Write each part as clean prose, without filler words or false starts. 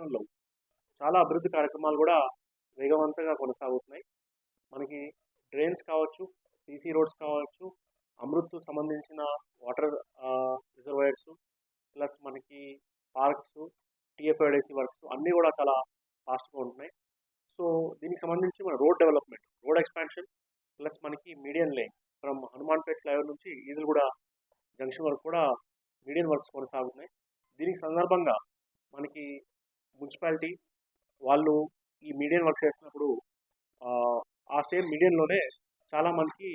సంవత్సరంలో చాలా అభివృద్ధి కార్యక్రమాలు కూడా వేగవంతంగా కొనసాగుతున్నాయి. మనకి డ్రైన్స్ కావచ్చు, సీసీ రోడ్స్ కావచ్చు, అమృత్ సంబంధించిన వాటర్ రిజర్వాయర్స్, ప్లస్ మనకి పార్క్స్, టీఎఫ్ఐడిసి వర్క్స్ అన్నీ కూడా చాలా ఫాస్ట్‌గా ఉంటున్నాయి. సో, దీనికి సంబంధించి మన డెవలప్‌మెంట్, రోడ్ ఎక్స్‌పాన్షన్ ప్లస్ మనకి median lane from Hanumanpet flyover నుంచి ఈదులగూడ జంక్షన్ వరకు కూడా మీడియన్ వర్క్స్ కొనసాగుతున్నాయి. దీనికి సందర్భంగా మనకి మున్సిపాలిటీ వాళ్ళు ఈ మీడియన్ వర్క్ చేసినప్పుడు ఆ సేమ్ మీడియన్‌లోనే చాలా మనకి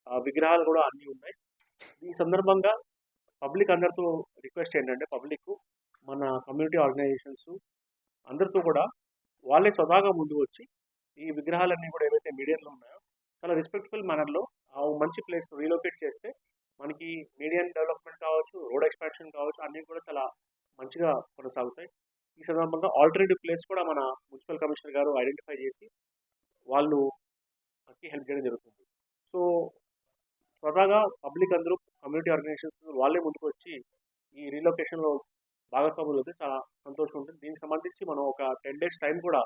విగ్రహాలు కూడా అన్నీ ఉన్నాయి. ఈ సందర్భంగా పబ్లిక్ అందరితో రిక్వెస్ట్ ఏంటంటే పబ్లిక్ మన కమ్యూనిటీ ఆర్గనైజేషన్స్ అందరితో కూడా వాళ్ళే స్వతహాగా ముందుకు వచ్చి ఈ విగ్రహాలన్నీ కూడా ఏవైతే మీడియన్‌లో ఉన్నాయో చాలా రెస్పెక్ట్‌ఫుల్ మేనర్‌లో మంచి ప్లేస్ రీలొకేట్ చేస్తే మనకి మీడియన్ డెవలప్‌మెంట్ కావచ్చు, రోడ్ ఎక్స్‌పాన్షన్ కావచ్చు అన్నీ కూడా చాలా మంచిగా కొనసాగుతాయి. ఈ సందర్భంగా ఆల్టర్‌నేటివ్ ప్లేస్ కూడా మన మున్సిపల్ కమిషనర్ గారు ఐడెంటిఫై చేసి వాళ్ళు మనకి హెల్ప్ చేయడం జరుగుతుంది. సో, స్వతహాగా పబ్లిక్ అందరూ కమ్యూనిటీ ఆర్గనైజేషన్స్ వాళ్ళే ముందుకొచ్చి ఈ రీలొకేషన్‌లో భాగస్వాములు అయితే చాలా సంతోషం ఉంటుంది. దీనికి సంబంధించి మనం ఒక 10 డేస్ టైం కూడా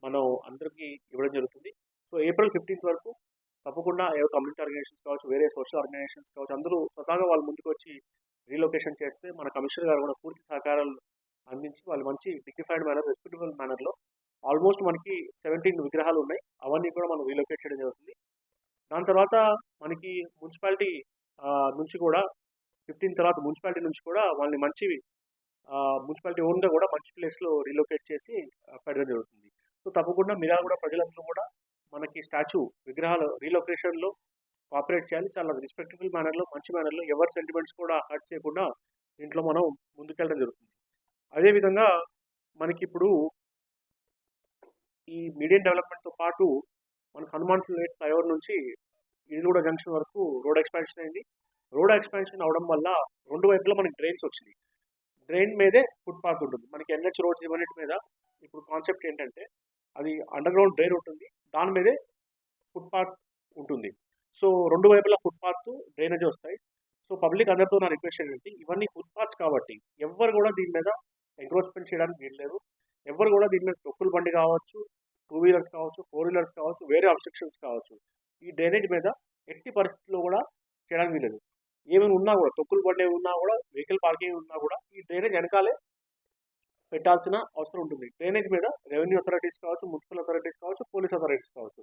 మనం అందరికీ ఇవ్వడం జరుగుతుంది. సో, ఏప్రిల్ 15th వరకు తప్పకుండా ఏవో కమ్యూనిటీ ఆర్గనైజేషన్స్ కావచ్చు, వేరే సోషల్ ఆర్గనైజేషన్స్ కావచ్చు, అందరూ స్వతహాగా వాళ్ళు ముందుకొచ్చి రీలొకేషన్ చేస్తే మన కమిషనర్ గారు కూడా పూర్తి సహకారాలు అందించి వాళ్ళు మంచి డిగ్నిఫైడ్ మేనర్, రెస్పెక్టబుల్ మేనర్‌లో ఆల్మోస్ట్ మనకి 17 విగ్రహాలు ఉన్నాయి. అవన్నీ కూడా మనం రీలొకేట్ చేయడం జరుగుతుంది. దాని తర్వాత మనకి మున్సిపాలిటీ నుంచి కూడా 15 తర్వాత మున్సిపాలిటీ నుంచి కూడా వాళ్ళని మంచి మున్సిపాలిటీ ఓన్‌గా కూడా మంచి ప్లేస్‌లో రీలొకేట్ చేసి పెట్టడం జరుగుతుంది. సో, తప్పకుండా మిర్యాలగూడ ప్రజలందరూ కూడా మనకి విగ్రహాల రీలొకేషన్‌లో కోఆపరేట్ చేయాలి. చాలా రెస్పెక్టబుల్ మేనర్‌లో, మంచి మేనర్‌లో ఎవరి సెంటిమెంట్స్ కూడా హర్ట్ చేయకుండా దీంట్లో మనం ముందుకెళ్ళడం జరుగుతుంది. అదేవిధంగా మనకిప్పుడు ఈ మీడియన్ డెవలప్‌మెంట్‌తో పాటు మనకు హనుమాన్‌పేట్ ఫ్లైఓవర్ నుంచి ఈదులగూడ జంక్షన్ వరకు రోడ్ ఎక్స్‌పాన్షన్ అయింది. రోడ్ ఎక్స్‌పాన్షన్ అవ్వడం వల్ల 2 వైపులా మనకి డ్రైన్స్ వచ్చినాయి. డ్రైన్ మీదే ఫుట్‌పాత్ ఉంటుంది. మనకి ఎన్‌హెచ్ రోడ్స్ ఇవన్నిటి మీద ఇప్పుడు కాన్సెప్ట్ ఏంటంటే అది అండర్‌గ్రౌండ్ డ్రైన్ ఉంటుంది. దాని మీదే ఫుట్‌పాత్ ఉంటుంది. సో, 2 వైపులా ఫుట్‌పాత్, డ్రైనేజ్ వస్తాయి. సో, పబ్లిక్ అందరితో నా రిక్వెస్ట్ ఏంటంటే ఇవన్నీ ఫుట్‌పాత్స్ కాబట్టి ఎవ్వరు కూడా దీని మీద ఎంక్రోచ్‌మెంట్ చేయడానికి వీల్లేదు. ఎవ్వరు కూడా దీని మీద తొక్కుడు బండి కావచ్చు, 2 వీలర్స్ కావచ్చు, 4 వీలర్స్ కావచ్చు, వేరే అబ్స్ట్రక్షన్స్ కావచ్చు. ఈ డ్రైనేజ్ మీద ఎట్టి పరిస్థితుల్లో కూడా చేయడానికి వీల్లేదు. ఏమైనా ఉన్నా కూడా తొక్కుడు బండి ఉన్నా కూడా, వెహికల్ పార్కింగ్ ఉన్నా కూడా ఈ డ్రైనేజ్ వెనకాలే పెట్టాల్సిన అవసరం ఉంటుంది. డ్రైనేజ్ మీద రెవెన్యూ అథారిటీస్ కావచ్చు, మున్సిపల్ అథారిటీస్ కావచ్చు, పోలీస్ అథారిటీస్ కావచ్చు,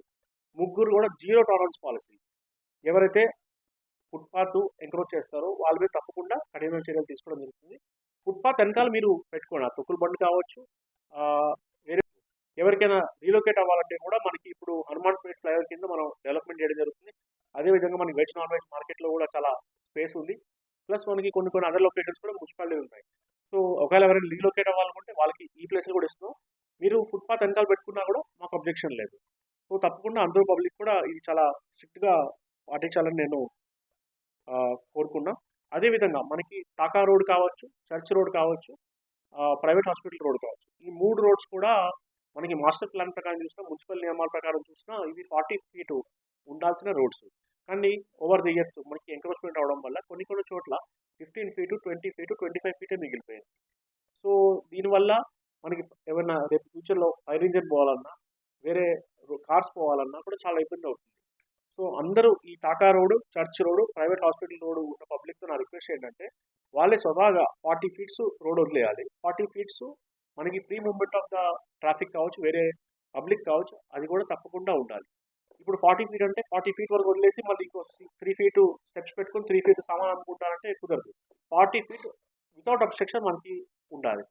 ముగ్గురు కూడా జీరో టాలరెన్స్ పాలసీ. ఎవరైతే ఫుట్‌పాత్ ఎంక్రోచ్ చేస్తారో వాళ్ళ మీద తప్పకుండా కఠినమైన చర్యలు తీసుకోవడం జరుగుతుంది. ఫుట్‌పాత్ వెనకాల మీరు పెట్టుకోండి. ఆ తొక్కుడు బండి కావచ్చు, వేరే ఎవరికైనా రీలొకేట్ అవ్వాలంటే కూడా మనకి ఇప్పుడు హనుమాన్‌పేట్ ఫ్లైఓవర్ కింద మనం డెవలప్‌మెంట్ చేయడం జరుగుతుంది. అదేవిధంగా మనకి వెజ్, నాన్ వెజ్ మార్కెట్‌లో కూడా చాలా స్పేస్ ఉంది. ప్లస్ మనకి కొన్ని అదర్ లొకేషన్స్ కూడా మున్సిపాలిటీలు ఉన్నాయి. సో, ఒకవేళ ఎవరైనా రీలొకేట్ అవ్వాలనుకుంటే వాళ్ళకి ఈ ప్లేస్‌లు కూడా ఇస్తున్నాం. మీరు ఫుట్‌పాత్ వెనకాల పెట్టుకున్నా కూడా మాకు అబ్జెక్షన్ లేదు. సో, తప్పకుండా అందరూ పబ్లిక్ కూడా ఇది చాలా స్ట్రిక్ట్‌గా పాటించాలని నేను కోరుకున్నా. అదేవిధంగా మనకి టాకా రోడ్ కావచ్చు, చర్చ్ రోడ్ కావచ్చు, ప్రైవేట్ హాస్పిటల్ రోడ్ కావచ్చు. ఈ 3 రోడ్స్ కూడా మనకి మాస్టర్ ప్లాన్ ప్రకారం చూసినా, మున్సిపల్ నియమాల ప్రకారం చూసినా ఇవి 40 ఫీట్ ఉండాల్సిన రోడ్స్. కానీ ఓవర్ ది ఇయర్స్ మనకి ఎంక్రోచ్‌మెంట్ అవ్వడం వల్ల కొన్ని చోట్ల 15 ఫీట్, 20 ఫీట్, 25 ఫీటే మిగిలిపోయింది. సో, దీనివల్ల మనకి ఏమన్నా రేపు ఫ్యూచర్‌లో ఫైర్ ఇంజిన్ పోవాలన్నా, వేరే కార్స్ పోవాలన్నా కూడా చాలా ఇబ్బంది అవుతుంది. సో, అందరూ ఈ Tata road, church road, private hospital road ఉన్న పబ్లిక్‌తో నా రిక్వెస్ట్ ఏంటంటే వాళ్ళే స్వతహాగా 40 ఫీట్స్ రోడ్ వదిలేయాలి. 40 ఫీట్స్ మనకి free movement of the traffic కావచ్చు, వేరే పబ్లిక్ కావచ్చు, అది కూడా తప్పకుండా ఉండాలి. ఇప్పుడు 40 ఫీట్ అంటే 40 ఫీట్ వరకు వదిలేసి మళ్ళీ ఇంకో 3 ఫీట్ స్టెప్స్ పెట్టుకొని 3 ఫీట్ సామాన్ అమ్ముకుంటారంటే కుదరదు. 40 ఫీట్ వితౌట్ అబ్స్ట్రక్షన్ మనకి ఉండాలి.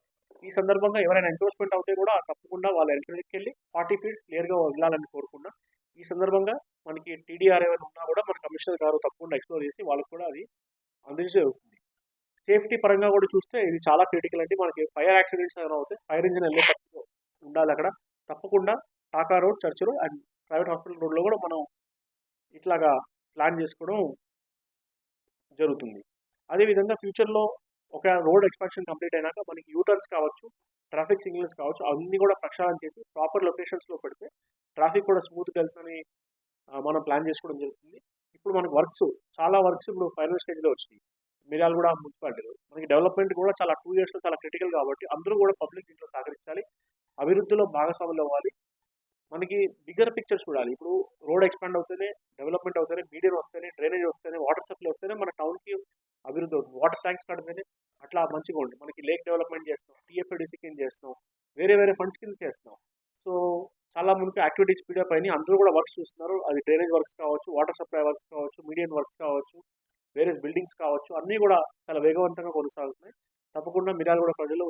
ఈ సందర్భంగా ఎవరైనా ఎంక్రోచ్‌మెంట్ అవుతే కూడా తప్పకుండా వాళ్ళ వెనక్కెళ్ళి 40 ఫీట్ క్లియర్‌గా వదలాలని కోరుకున్నా. ఈ సందర్భంగా మనకి టీడీఆర్ ఏమైనా ఉన్నా కూడా మన కమిషనర్ గారు తప్పకుండా ఎక్స్‌ప్లోర్ చేసి వాళ్ళకి కూడా అది అందించడం జరుగుతుంది. సేఫ్టీ పరంగా కూడా చూస్తే ఇది చాలా క్రిటికల్ అండి. మనకి ఫైర్ యాక్సిడెంట్స్ ఏమైనా అవుతే ఫైర్ ఇంజిన్ వెళ్ళేటప్పుడు ఉండాలి అక్కడ. తప్పకుండా taka road, church road and private hospital రోడ్‌లో కూడా మనం ఇట్లాగా ప్లాన్ చేసుకోవడం జరుగుతుంది. అదేవిధంగా ఫ్యూచర్‌లో ఒక రోడ్ ఎక్స్‌పాన్షన్ కంప్లీట్ అయినాక మనకి యూటర్న్స్ కావచ్చు, ట్రాఫిక్ సిగ్నల్స్ కావచ్చు, అవన్నీ కూడా ప్రక్షాళన చేసి ప్రాపర్ లొకేషన్స్‌లో పెడితే ట్రాఫిక్ కూడా స్మూత్‌గా వెళ్తుందని మనం ప్లాన్ చేసుకోవడం జరుగుతుంది. ఇప్పుడు మనకి చాలా వర్క్స్ ఇప్పుడు ఫైనల్ స్టేజ్‌లో వచ్చినాయి. మిర్యాలగూడ మున్సిపాలిటీలో. మనకి డెవలప్‌మెంట్ కూడా చాలా 2 ఇయర్స్‌లో చాలా క్రిటికల్ కాబట్టి అందరూ కూడా పబ్లిక్ దీంట్లో సహకరించాలి. అభివృద్ధిలో భాగస్వాములు అవ్వాలి. మనకి బిగ్గర్ పిక్చర్ చూడాలి. ఇప్పుడు రోడ్ ఎక్స్పాండ్ అవుతేనే, డెవలప్మెంట్ అవుతేనే, మీడియం వస్తేనే, డ్రైనేజ్ వస్తేనే, వాటర్ సప్లై వస్తేనే మన టౌన్‌కి అభివృద్ధి అవుతుంది. వాటర్ ట్యాంక్స్ కడితేనే అట్లా మంచిగా ఉంటుంది. మనకి లేక్ డెవలప్మెంట్ చేస్తున్నాం, టీఎఫ్ఐడిసి కింద చేస్తున్నాం, వేరే వేరే ఫండ్స్ కింద చేస్తున్నాం. సో చాలా మనకి యాక్టివిటీస్ స్పీడప్ అయినాయి. అందరూ కూడా వర్క్స్ చూస్తున్నారు. అది డ్రైనేజ్ వర్క్స్ కావచ్చు, వాటర్ సప్లై వర్క్స్ కావచ్చు, మీడియం వర్క్స్ కావచ్చు, వేరే బిల్డింగ్స్ కావచ్చు, అన్నీ కూడా చాలా వేగవంతంగా కొనసాగుతున్నాయి. తప్పకుండా మిర్యాలగూడ ప్రజలు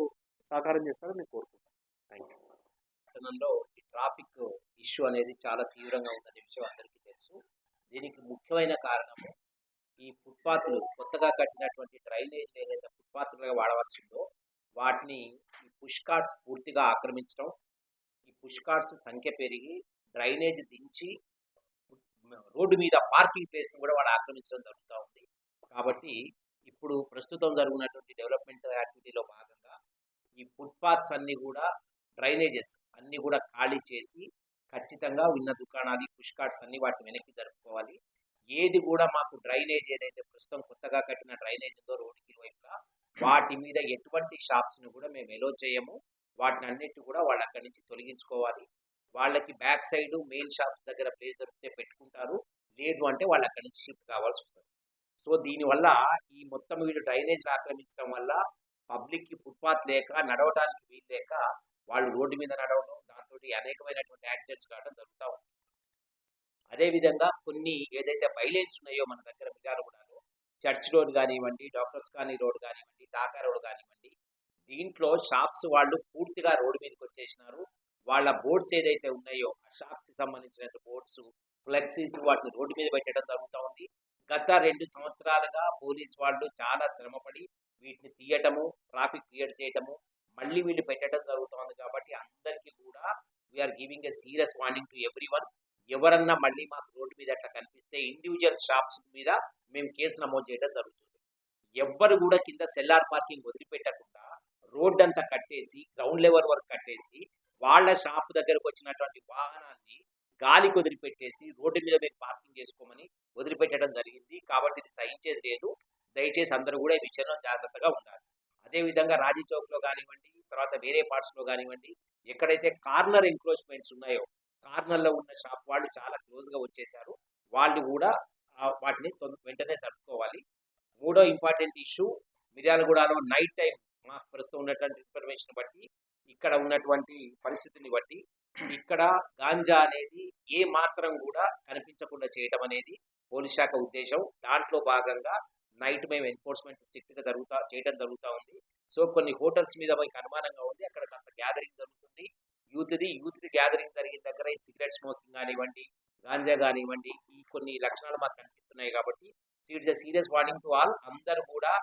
సహకారం చేస్తారని నేను కోరుకుంటున్నాను. Thank you. పట్టణంలో ఈ ట్రాఫిక్ ఇష్యూ అనేది చాలా తీవ్రంగా ఉందనే విషయం అందరికీ తెలుసు. దీనికి ముఖ్యమైన కారణము ఈ ఫుట్పాత్లు కొత్తగా కట్టినటువంటి డ్రైనేజ్ ఏదైతే ఫుట్పాత్లుగా వాడవలసిందో వాటిని ఈ పుష్ కార్ట్స్ పూర్తిగా ఆక్రమించడం, ఈ పుష్ కార్ట్స్ సంఖ్య పెరిగి డ్రైనేజ్ దించి రోడ్డు మీద పార్కింగ్ ప్లేస్ని కూడా వాళ్ళు ఆక్రమించడం జరుగుతూ ఉంది. కాబట్టి ఇప్పుడు ప్రస్తుతం జరుగుతున్నటువంటి డెవలప్మెంట్ యాక్టివిటీలో భాగంగా ఈ ఫుట్పాత్స్ అన్నీ కూడా డ్రైనేజెస్ అన్నీ కూడా ఖాళీ చేసి ఖచ్చితంగా ఉన్న దుకాణాలు పుష్ కార్ట్స్ అన్ని వాటిని వెనక్కి జరుపుకోవాలి. ఏది కూడా మాకు డ్రైనేజ్ ఏదైతే ప్రస్తుతం కొత్తగా కట్టిన డ్రైనేజ్ ఉందో రోడ్డుకి ఇరువైపులా వాటి మీద ఎటువంటి షాప్స్ని కూడా మేము ఎలో చేయము. వాటిని అన్నిటి కూడా వాళ్ళు అక్కడి నుంచి తొలగించుకోవాలి. వాళ్ళకి బ్యాక్ సైడ్ మెయిన్ షాప్స్ దగ్గర ప్లేస్ దొరికితే పెట్టుకుంటారు, లేదు అంటే వాళ్ళు అక్కడి నుంచి షిఫ్ట్ కావాల్సి వస్తుంది. సో దీనివల్ల ఈ మొత్తం వీళ్ళు డ్రైనేజ్ ఆక్రమించడం వల్ల పబ్లిక్కి ఫుట్పాత్ లేక నడవడానికి వీలు లేక వాళ్ళు రోడ్డు మీద నడవడం, దాంతో అనేకమైనటువంటి యాక్సిడెంట్స్ కావడం జరుగుతూ ఉంది. అదేవిధంగా కొన్ని ఏదైతే బైలైన్స్ ఉన్నాయో మన దగ్గర మిర్యాలగూడలో చర్చ్ రోడ్ కానివ్వండి, డాక్టర్స్ కాలనీ రోడ్ కానివ్వండి, టాకా రోడ్ కానివ్వండి, దీంట్లో షాప్స్ వాళ్ళు పూర్తిగా రోడ్డు మీదకి వచ్చేసినారు. వాళ్ళ బోర్డ్స్ ఏదైతే ఉన్నాయో ఆ షాప్కి సంబంధించిన బోర్డ్స్, ఫ్లెక్సీస్ వాటిని రోడ్డు మీద పెట్టడం జరుగుతూ ఉంది. గత 2 సంవత్సరాలుగా పోలీస్ వాళ్ళు చాలా శ్రమపడి వీటిని తీయటము, ట్రాఫిక్ క్లియర్ చేయటము, మళ్ళీ వీళ్ళు పెట్టడం జరుగుతుంది. కాబట్టి అందరికీ కూడా we are giving a serious warning to everyone. ఎవరన్నా మళ్ళీ మాకు రోడ్డు మీద అట్లా కనిపిస్తే ఇండివిజువల్ షాప్స్ మీద మేము కేసు నమోదు చేయడం జరుగుతుంది. ఎవ్వరు కూడా కింద సెల్లార్ పార్కింగ్ వదిలిపెట్టకుండా రోడ్ అంతా కట్టేసి గ్రౌండ్ లెవెల్ వరకు కట్టేసి వాళ్ళ షాప్ దగ్గరకు వచ్చినటువంటి వాహనాన్ని గాలికి వదిలిపెట్టేసి రోడ్డు మీద మీరు పార్కింగ్ చేసుకోమని వదిలిపెట్టడం జరిగింది. కాబట్టి ఇది సహించేది లేదు. దయచేసి అందరూ కూడా ఈ విషయంలో జాగ్రత్తగా ఉండాలి. అదేవిధంగా రాజీ చౌక్లో కానివ్వండి, తర్వాత వేరే పార్ట్స్లో కానివ్వండి, ఎక్కడైతే కార్నర్ ఎంక్రోచ్మెంట్స్ ఉన్నాయో కార్నర్లో ఉన్న షాప్ వాళ్ళు చాలా క్లోజ్గా వచ్చేసారు. వాళ్ళు కూడా వాటిని వెంటనే సర్దుకోవాలి. మూడో ఇంపార్టెంట్ ఇష్యూ, మిర్యాలగూడలో నైట్ టైం మాకు ప్రస్తుతం ఉన్నటువంటి ఇన్ఫర్మేషన్ బట్టి, ఇక్కడ ఉన్నటువంటి పరిస్థితిని బట్టి, ఇక్కడ గాంజా అనేది ఏ మాత్రం కూడా కనిపించకుండా చేయడం అనేది పోలీస్ శాఖ ఉద్దేశం. దాంట్లో భాగంగా నైట్ మేము ఎన్ఫోర్స్మెంట్ స్ట్రిక్ట్గా చేయడం జరుగుతూ ఉంది. సో కొన్ని హోటల్స్ మీద మనకి అనుమానంగా ఉంది, అక్కడ కొంత గ్యాదరింగ్ జరుగుతుంది. యూత్ గ్యాదరింగ్ జరిగిన దగ్గర ఈ సిగరెట్ స్మోకింగ్ కానివ్వండి, గాంజా కానివ్వండి, ఈ కొన్ని లక్షణాలు మాకు కనిపిస్తున్నాయి. కాబట్టి సీరియస్ వార్నింగ్ టు ఆల్. అందరూ కూడా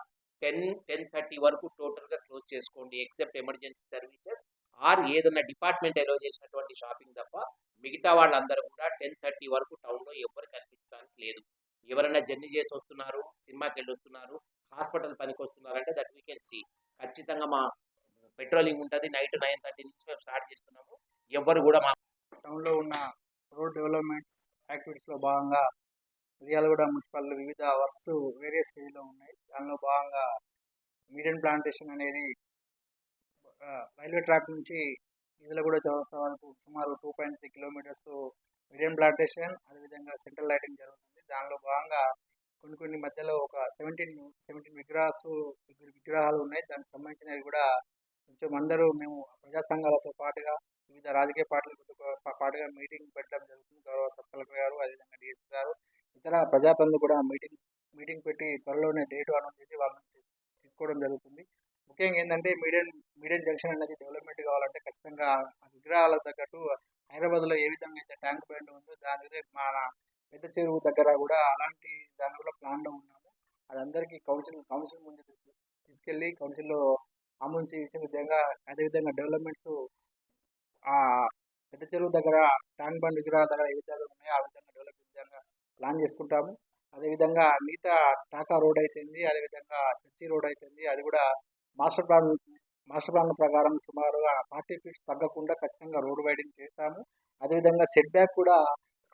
10-10:30 వరకు టోటల్గా క్లోజ్ చేసుకోండి, ఎక్సెప్ట్ ఎమర్జెన్సీ సర్వీసెస్ ఆర్ ఏదన్నా డిపార్ట్మెంట్ అలో చేసినటువంటి షాపింగ్ తప్ప మిగతా వాళ్ళందరూ కూడా 10:30 వరకు టౌన్లో ఎవరు కనిపించడానికి లేదు. ఎవరైనా జర్నీ చేసి వస్తున్నారు, సినిమాకి వెళ్ళి వస్తున్నారు, హాస్పిటల్ పనికి వస్తున్నారు అంటే దట్ వీ కెన్ సీ. ఖచ్చితంగా మా పెట్రోలింగ్ ఉంటుంది. నైట్ 9:30 నుంచి మేము స్టార్ట్ చేస్తున్నాము. ఎవరు కూడా మా టౌన్లో ఉన్న రోడ్ డెవలప్మెంట్స్ యాక్టివిటీస్లో భాగంగా మిర్యాలగూడ మున్సిపల్ వివిధ వర్క్స్ వేరే స్టేజ్లో ఉన్నాయి. దానిలో భాగంగా మీడియం ప్లాంటేషన్ అనేది రైల్వే ట్రాక్ నుంచి మిర్యాలగూడ చౌరస్తా వరకు సుమారు 2.3 కిలోమీటర్స్ మీడియం ప్లాంటేషన్, అదేవిధంగా సెంట్రల్ లైటింగ్ జరుగుతుంది. దానిలో భాగంగా కొన్ని మధ్యలో ఒక 17 విగ్రహాలు ఉన్నాయి. దానికి సంబంధించినవి కూడా కొంచెం అందరూ మేము ప్రజా సంఘాలతో పాటుగా వివిధ రాజకీయ పార్టీలతో పాటుగా మీటింగ్ పెట్టడం జరుగుతుంది. గౌరవ సబ్ కలెక్టర్ గారు, అదేవిధంగా డిఎస్పీ గారు, ఇతర ప్రజాప్రతినిధులు కూడా మీటింగ్ పెట్టి త్వరలోనే డేటు అనౌన్స్ చేసి వాళ్ళని తీసుకోవడం జరుగుతుంది. ముఖ్యంగా ఏంటంటే మీడియం జంక్షన్ అనేది డెవలప్మెంట్ కావాలంటే ఖచ్చితంగా ఆ విగ్రహాలకు తగ్గట్టు హైదరాబాద్లో ఏ విధంగా అయితే ట్యాంక్ బండ్ ఉందో దాని మీద మన పెద్ద చెరువు దగ్గర కూడా అలాంటి దాని కూడా ప్లాన్లో ఉన్నాము. అది అందరికీ కౌన్సిల్ ముందు తీసుకెళ్ళి కౌన్సిల్లో ఆమోదించే విధంగా, అదేవిధంగా డెవలప్మెంట్స్ ఆ పెద్ద చెరువు దగ్గర ట్యాంక్ బండ్ విగ్రహాల దగ్గర ఏ విధంగా ఉన్నాయో ఆ విధంగా డెవలప్ విధంగా ప్లాన్ చేసుకుంటాము. అదేవిధంగా మిగతా టాకా రోడ్ అయితేంది, అదేవిధంగా చర్చి రోడ్ అయితేంది, అది కూడా మాస్టర్ ప్లాన్ ప్రకారం సుమారుగా 40 ఫీట్స్ తగ్గకుండా ఖచ్చితంగా రోడ్ వైడింగ్ చేస్తాము. అదేవిధంగా సెట్ బ్యాక్ కూడా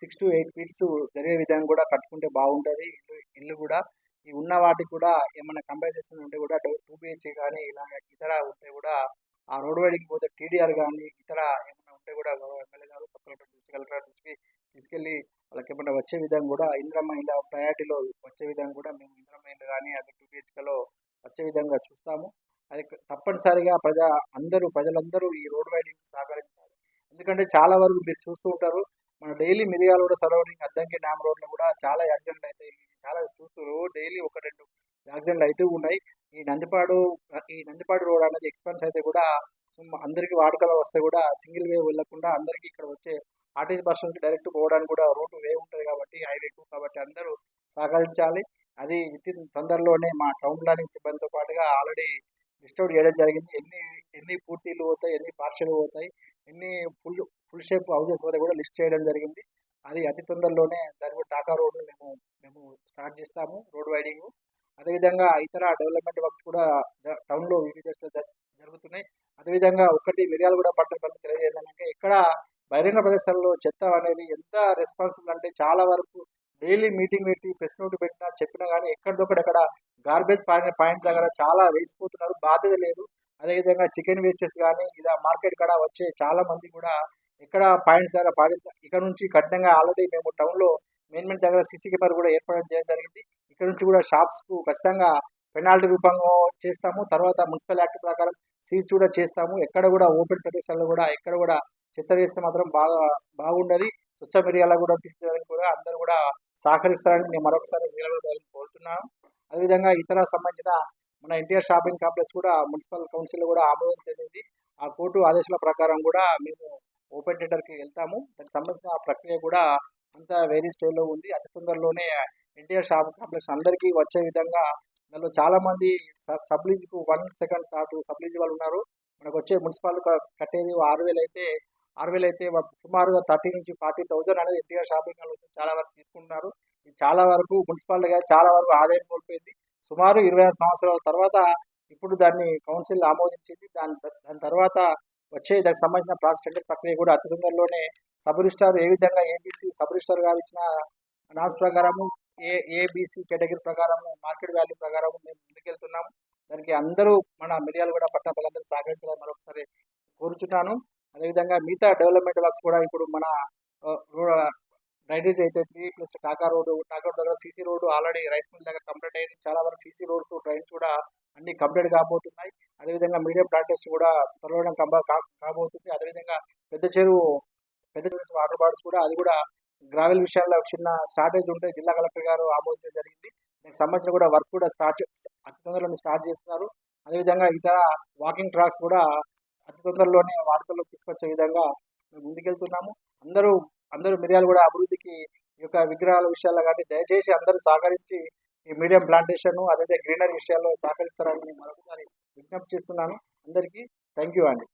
6 to 8 ఫీట్స్ జరిగే విధంగా కూడా కట్టుకుంటే బాగుంటుంది. ఇల్లు కూడా ఈ ఉన్న వాటికి కూడా ఏమైనా కంపేర్ చేస్తుంటే కూడా 2 BHK కానీ ఇలా ఇతర ఉంటే కూడా ఆ రోడ్ వైడింగ్ పోతే టీడీఆర్ కానీ ఇతర ఏమైనా ఉంటే కూడా గౌరవ ఎమ్మెల్యే గారు సబ్ కలెక్టర్ దృష్టి, కలెక్టర్ దృష్టికి తీసుకెళ్ళి వాళ్ళకి ఏమైనా వచ్చే విధంగా కూడా ఇందిరమ్మ ఇళ్ళ ప్రయారిటీలో వచ్చే విధంగా కూడా మేము ఇందిరమ్మ ఇల్లు కానీ అది 2 BHKలో వచ్చే విధంగా చూస్తాము. అది తప్పనిసరిగా ప్రజలందరూ ఈ రోడ్ వైడింగ్ సహకరించాలి. ఎందుకంటే చాలా వరకు మీరు చూస్తూ ఉంటారు, మన daily Miryalaguda surrounding Addanki dam రోడ్లో కూడా చాలా యాక్సిడెంట్లు అవుతాయి. చాలా చూస్తూ డైలీ 1-2 యాక్సిడెంట్లు అవుతూ ఉన్నాయి. ఈ నందిపాడు రోడ్ అనేది ఎక్స్పెన్స్ అయితే కూడా అందరికీ వాడుకలో వస్తే కూడా సింగిల్ వే వెళ్ళకుండా అందరికీ ఇక్కడ వచ్చే ఆర్టీసీ బస్ నుంచి డైరెక్ట్ పోవడానికి కూడా రోడ్డు వే ఉంటుంది కాబట్టి హైవే 2 కాబట్టి అందరూ సహకరించాలి. అది తొందరలోనే మా టౌన్ ప్లానింగ్ సిబ్బందితో పాటుగా ఆల్రెడీ లిస్ట్ అవుట్ చేయడం జరిగింది. ఎన్ని పూర్తీలు పోతాయి, ఎన్ని పార్షల్ పోతాయి, ఎన్ని ఫుల్ షేప్ హౌజెస్ పోతాయి కూడా లిస్ట్ చేయడం జరిగింది. అది అతి తొందరలోనే దాని కూడా టాకా రోడ్ను మేము స్టార్ట్ చేస్తాము రోడ్ వైడింగ్. అదేవిధంగా ఇతర డెవలప్మెంట్ వర్క్స్ కూడా టౌన్లో వివిధ జరుగుతున్నాయి. అదేవిధంగా మిర్యాలగూడ పట్టణ ప్రజలకు తెలియజేయాలంటే ఇక్కడ బహిరంగ ప్రదేశాల్లో చెత్త అనేది ఎంత రెస్పాన్సిబుల్ అంటే చాలా వరకు డైలీ మీటింగ్ పెట్టి ప్రెస్ నోట్ చెప్పినా కానీ ఎక్కడిదొక్కడ గార్బేజ్ పాయింట్ దగ్గర చాలా వేసిపోతున్నారు, బాధ్యత లేదు. అదేవిధంగా చికెన్ వేస్టెస్ కానీ ఇలా మార్కెట్ కాడ వచ్చే చాలా మంది కూడా ఎక్కడ పాయింట్స్ దగ్గర ఇక్కడ నుంచి కఠినంగా ఆల్రెడీ మేము టౌన్లో మెయిన్ దగ్గర సీసీ కెమెరా కూడా ఏర్పాటు చేయడం జరిగింది. ఇక్కడ నుంచి కూడా షాప్స్కు ఖచ్చితంగా పెనాల్టీ రూపంలో చేస్తాము. తర్వాత మున్సిపల్ యాక్ట్ ప్రకారం సీజ్ కూడా చేస్తాము. ఎక్కడ కూడా ఓపెన్ ప్రదేశాల్లో కూడా ఎక్కడ కూడా చెత్త వేస్తే మాత్రం బాగుండదు. స్వచ్ఛ మిర్యాలగూడ తీర్చడానికి కూడా అందరూ కూడా సహకరిస్తారని నేను మరొకసారి కోరుతున్నాను. అదేవిధంగా ఇతర సంబంధించిన మన ఎన్టీఆర్ షాపింగ్ కాంప్లెక్స్ కూడా మున్సిపల్ కౌన్సిల్ కూడా ఆమోదం చెందింది. ఆ కోర్టు ఆదేశాల ప్రకారం కూడా మేము ఓపెన్ టెండర్కి వెళ్తాము. దానికి సంబంధించిన ప్రక్రియ కూడా అంతా వేరే స్టేజ్లో ఉంది. అతి తొందరలోనే ఎన్టీఆర్ షాపింగ్ కాంప్లెక్స్ అందరికీ వచ్చే విధంగా దానిలో చాలామంది సబ్ లీజ్కు 1 సెకండ్ థాట్ సబ్ లీజ్ వాళ్ళు ఉన్నారు. మనకు వచ్చే మున్సిపాలిటీ కట్టేది 6,000 అయితే సుమారుగా 30,000 నుంచి 40,000 అనేది ఎన్టీఆర్ షాపింగ్ మాల్ చాలా వరకు తీసుకుంటున్నారు. ఇది చాలా వరకు మున్సిపాలిటీగా చాలా వరకు ఆదాయం కోల్పోయింది. సుమారు 26 సంవత్సరాల తర్వాత ఇప్పుడు దాన్ని కౌన్సిల్ ఆమోదించింది. దాని తర్వాత దానికి సంబంధించిన టెండర్ ప్రక్రియ కూడా అతి తొందరలోనే సబ్ రిజిస్ట్రార్ ఏ విధంగా ఏబీసీ సబ్ రిజిస్ట్రార్ గారు ఇచ్చిన నామ్స్ ప్రకారము ఏబీసీ కేటగిరీ ప్రకారము మార్కెట్ వాల్యూ ప్రకారము మేము ముందుకెళ్తున్నాము. దానికి అందరూ మన మిర్యాలగూడ పట్టణ ప్రజలందరూ సహకరించాలని మరొకసారి కోరుచున్నాను. అదేవిధంగా మిగతా డెవలప్మెంట్ వర్క్స్ కూడా ఇప్పుడు మన డ్రైనేజ్ అయితే 3+ టాకా రోడ్ దగ్గర CC road already rice mill దగ్గర కంప్లీట్ అయింది. చాలా వరకు సీసీ రోడ్స్ డ్రైన్స్ కూడా అన్ని కంప్లీట్ కాబోతున్నాయి. అదేవిధంగా మీడియం ప్లాంటేషన్ కూడా త్వరలో కాబోతుంది. అదేవిధంగా పెద్ద చెరువు వాటర్ బాడీస్ కూడా అది కూడా గ్రావెల్ విషయాల్లో చిన్న స్టార్టేజ్ ఉంటే జిల్లా కలెక్టర్ గారు ఆమోదించడం జరిగింది. దానికి సంబంధించిన కూడా వర్క్ కూడా అతి తొందరలో స్టార్ట్ చేస్తున్నారు. అదేవిధంగా ఇతర వాకింగ్ ట్రాక్స్ కూడా అతి తొందరలోనే వాడుకలోకి తీసుకొచ్చే విధంగా మేము ముందుకెళ్తున్నాము. అందరూ మిర్యాలగూడ అభివృద్ధికి ఈ యొక్క విగ్రహాల విషయాల్లో కానీ దయచేసి అందరూ సహకరించి ఈ మీడియం ప్లాంటేషన్ అదే గ్రీనరీ విషయాల్లో సహకరిస్తారని మరొకసారి విజ్ఞప్తి చేస్తున్నాను. అందరికీ థ్యాంక్ యూ అండి.